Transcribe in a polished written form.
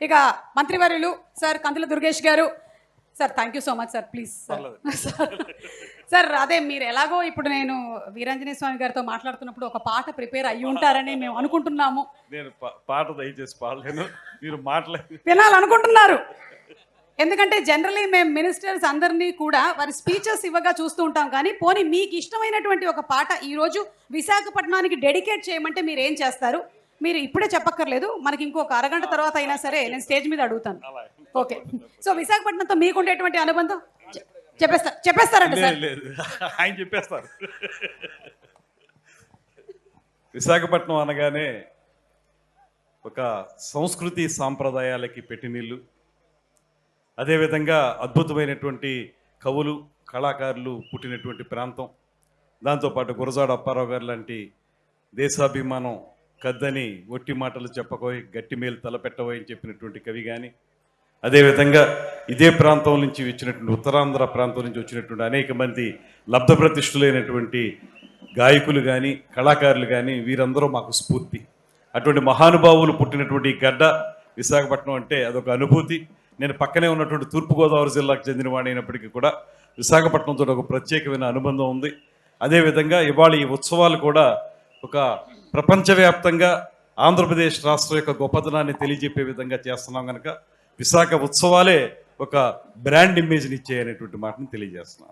ఇక మంత్రివర్యులు సార్ కందుల దుర్గేష్ గారు sir, thank you so much sir. Please sir. Sir అదే మీరు ఎలాగో ఇప్పుడు నేను వీరాంజనేయ స్వామి గారితో మాట్లాడుతున్నప్పుడు ఒక పాట ప్రిపేర్ అయ్యి ఉంటారని మేము అనుకుంటున్నాము. నేను పాట దయచేసి పాడలేను, మీరు వినాలనుకుంటున్నారు. ఎందుకంటే జనరలీ మేము మినిస్టర్స్ అందరినీ కూడా వారి స్పీచెస్ ఇవ్వగా చూస్తూ ఉంటాం, కానీ పోనీ మీకు ఇష్టమైనటువంటి ఒక పాట ఈరోజు విశాఖపట్నానికి డెడికేట్ చేయమంటే మీరు ఏం చేస్తారు? మీరు ఇప్పుడే చెప్పక్కర్లేదు, మనకి ఇంకొక అరగంట తర్వాత అయినా సరే నేను స్టేజ్ మీద అడుగుతాను. ఓకే, సో విశాఖపట్నంతో మీకు ఉండేటువంటి అనుబంధం చెప్పేస్తారంట సార్? ఆయన చెప్పేస్తారు. విశాఖపట్నం అనగానే ఒక సంస్కృతి సాంప్రదాయాలకి పెట్టినిల్లు, అదేవిధంగా అద్భుతమైనటువంటి కవులు కళాకారులు పుట్టినటువంటి ప్రాంతం. దాంతోపాటు గురజాడ అప్పారావు గారు లాంటి దేశాభిమానం కద్దని ఒట్టి మాటలు చెప్పబోయి గట్టి మేలు తలపెట్టబోయి అని చెప్పినటువంటి కవి కానీ, అదేవిధంగా ఇదే ప్రాంతం నుంచి వచ్చినటువంటి ఉత్తరాంధ్ర ప్రాంతం నుంచి వచ్చినటువంటి అనేక మంది లబ్ధప్రతిష్ఠులైనటువంటి గాయకులు కానీ కళాకారులు కానీ వీరందరూ మాకు స్ఫూర్తి. అటువంటి మహానుభావులు పుట్టినటువంటి గడ్డ విశాఖపట్నం అంటే అదొక అనుభూతి. నేను పక్కనే ఉన్నటువంటి తూర్పుగోదావరి జిల్లాకు చెందినవాడు అయినప్పటికీ కూడా విశాఖపట్నంతో ఒక ప్రత్యేకమైన అనుబంధం ఉంది. అదేవిధంగా ఇవాళ ఈ ఉత్సవాలు కూడా ఒక ప్రపంచవ్యాప్తంగా ఆంధ్రప్రదేశ్ రాష్ట్రం యొక్క గొప్పతనాన్ని తెలియజెప్పే విధంగా చేస్తున్నాం కనుక విశాఖ ఉత్సవాలే ఒక బ్రాండ్ ఇమేజ్ని ఇచ్చేయనేటువంటి మాటను తెలియజేస్తున్నాను.